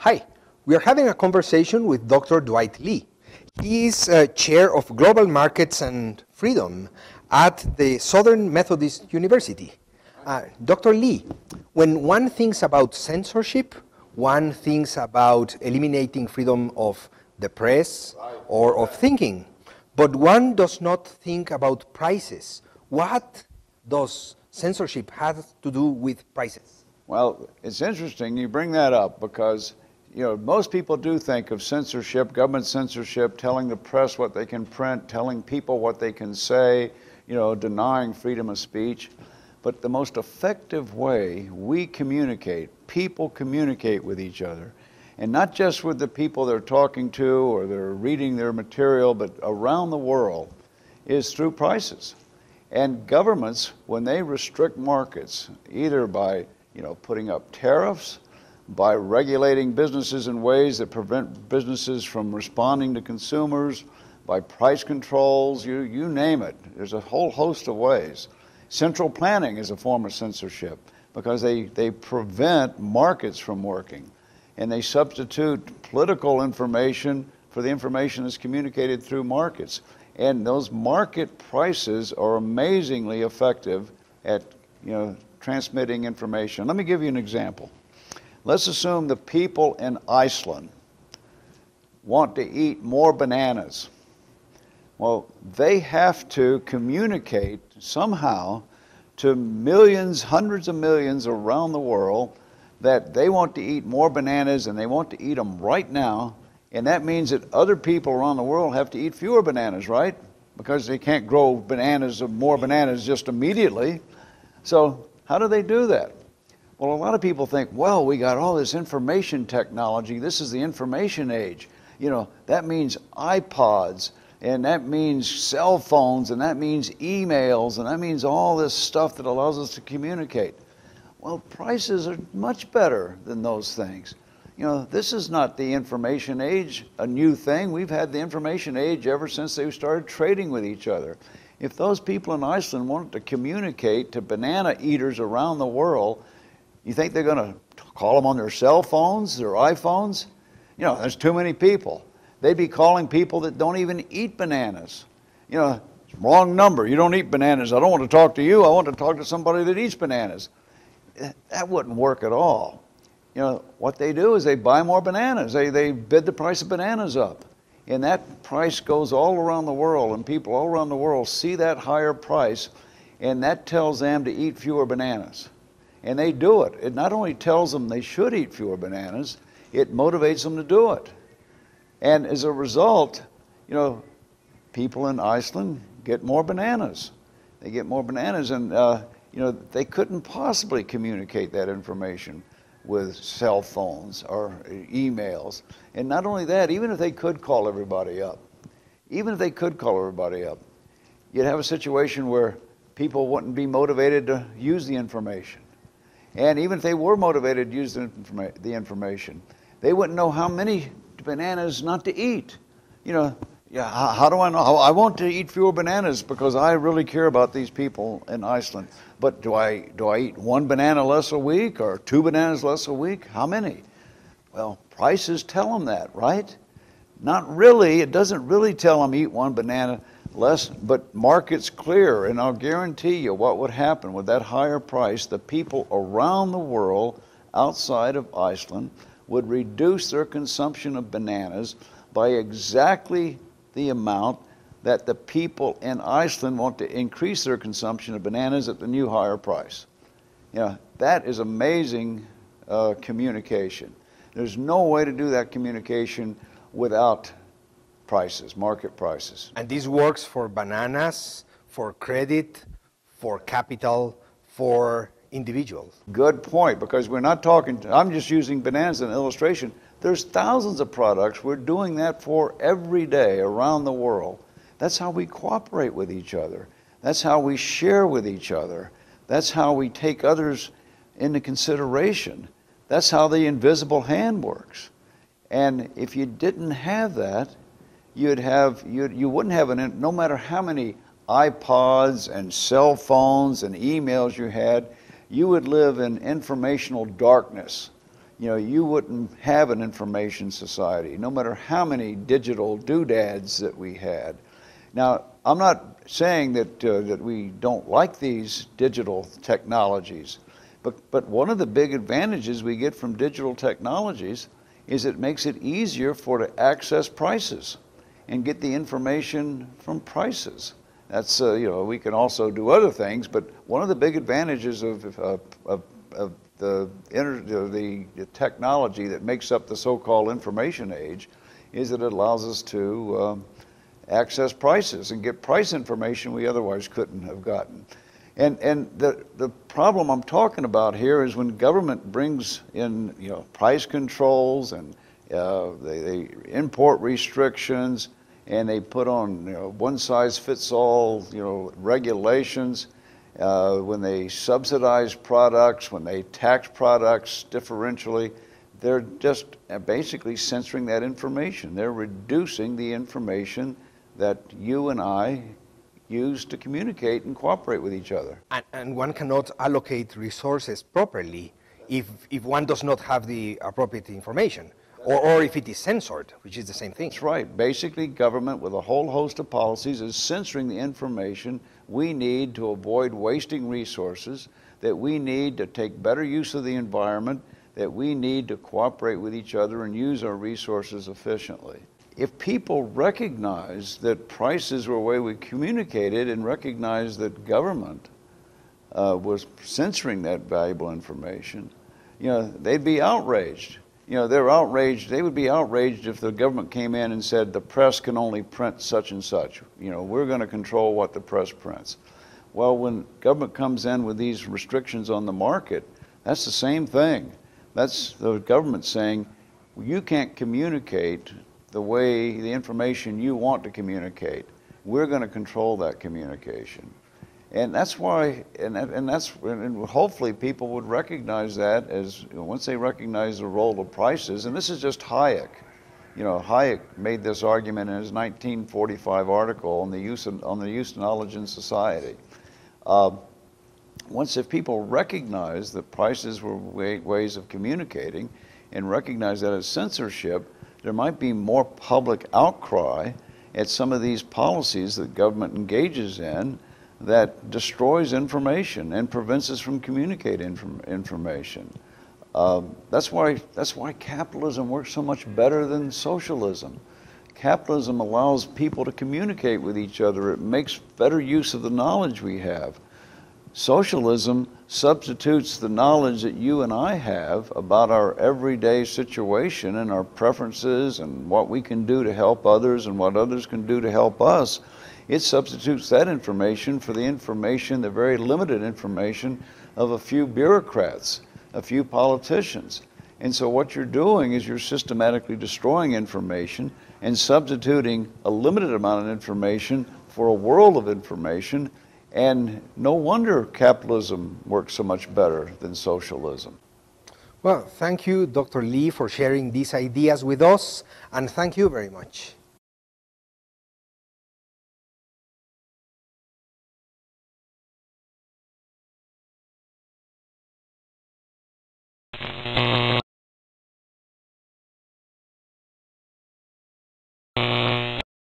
Hi, we are having a conversation with Dr. Dwight Lee. He is Chair of Global Markets and Freedom at the Southern Methodist University. Dr. Lee, when one thinks about censorship, one thinks about eliminating freedom of the press or of thinking, but one does not think about prices. What does censorship have to do with prices? Well, it's interesting you bring that up because most people do think of censorship, government censorship, telling the press what they can print, telling people what they can say, denying freedom of speech. But the most effective way we communicate, people communicate with each other, and not just with the people they're talking to or they're reading their material, but around the world, is through prices. And governments, when they restrict markets, either by putting up tariffs, by regulating businesses in ways that prevent businesses from responding to consumers, by price controls, you name it. There's a whole host of ways. Central planning is a form of censorship because they prevent markets from working. And they substitute political information for the information that's communicated through markets. And those market prices are amazingly effective at transmitting information. Let me give you an example. Let's assume the people in Iceland want to eat more bananas. Well, they have to communicate somehow to millions, hundreds of millions around the world that they want to eat more bananas and they want to eat them right now. And that means that other people around the world have to eat fewer bananas, right? Because they can't grow more bananas just immediately. So how do they do that? Well, a lot of people think, well, we got all this information technology. This is the information age. That means iPods, and that means cell phones, and that means emails, and that means all this stuff that allows us to communicate. Well, prices are much better than those things. This is not the information age, a new thing. We've had the information age ever since they started trading with each other. If those people in Iceland wanted to communicate to banana eaters around the world, you think they're going to call them on their cell phones, their iPhones? There's too many people. They'd be calling people that don't even eat bananas. Wrong number. You don't eat bananas. I don't want to talk to you. I want to talk to somebody that eats bananas. That wouldn't work at all. What they do is they buy more bananas. They bid the price of bananas up. And that price goes all around the world, and people all around the world see that higher price, and that tells them to eat fewer bananas. And they do it. It not only tells them they should eat fewer bananas, it motivates them to do it. And as a result, people in Iceland get more bananas. They get more bananas, and they couldn't possibly communicate that information with cell phones or emails. And not only that, even if they could call everybody up, you'd have a situation where people wouldn't be motivated to use the information. And even if they were motivated to use the information, they wouldn't know how many bananas not to eat. How do I know? I want to eat fewer bananas because I really care about these people in Iceland. But do I eat one banana less a week or 2 bananas less a week? How many? Well, prices tell them that, right? Not really. It doesn't really tell them eat 1 banana less, but market's clear, and I'll guarantee you what would happen with that higher price. The people around the world outside of Iceland would reduce their consumption of bananas by exactly the amount that the people in Iceland want to increase their consumption of bananas at the new higher price. That is amazing communication. There's no way to do that communication without prices, market prices. And this works for bananas, for credit, for capital, for individuals. Good point, because we're not talking, I'm just using bananas as an illustration. There's thousands of products we're doing that for every day around the world. That's how we cooperate with each other. That's how we share with each other. That's how we take others into consideration. That's how the invisible hand works. And if you didn't have that, you wouldn't have no matter how many iPods and cell phones and emails you had, you would live in informational darkness. you wouldn't have an information society, no matter how many digital doodads that we had. Now, I'm not saying that that we don't like these digital technologies, but one of the big advantages we get from digital technologies is it makes it easier to access prices and get the information from prices. That's we can also do other things, but one of the big advantages of the technology that makes up the so-called information age is that it allows us to access prices and get price information we otherwise couldn't have gotten. And the problem I'm talking about here is when government brings in price controls and they import restrictions and they put on one-size-fits-all regulations. When they subsidize products, when they tax products differentially, they're just basically censoring that information. They're reducing the information that you and I use to communicate and cooperate with each other. And one cannot allocate resources properly if one does not have the appropriate information, or if it is censored, which is the same thing. That's right. Basically, government with a whole host of policies is censoring the information we need to avoid wasting resources, that we need to take better use of the environment, that we need to cooperate with each other and use our resources efficiently. If people recognize that prices were a way we communicated and recognize that government was censoring that valuable information, they'd be outraged. They're outraged. They would be outraged if the government came in and said the press can only print such and such. We're going to control what the press prints. Well, when government comes in with these restrictions on the market, that's the same thing. That's the government saying, you can't communicate the way, the information you want to communicate. We're going to control that communication. And that's why, and hopefully people would recognize that as, once they recognize the role of prices, and this is just Hayek. Hayek made this argument in his 1945 article on the use of knowledge in society. If people recognize that prices were ways of communicating and recognize that as censorship, there might be more public outcry at some of these policies that government engages in that destroys information and prevents us from communicating information. That's why capitalism works so much better than socialism. Capitalism allows people to communicate with each other. It makes better use of the knowledge we have. Socialism substitutes the knowledge that you and I have about our everyday situation and our preferences and what we can do to help others and what others can do to help us. It substitutes that information for the information, the very limited information of a few bureaucrats, a few politicians. And so what you're doing is you're systematically destroying information and substituting a limited amount of information for a world of information. And no wonder capitalism works so much better than socialism. Well, thank you, Dr. Lee, for sharing these ideas with us, and thank you very much.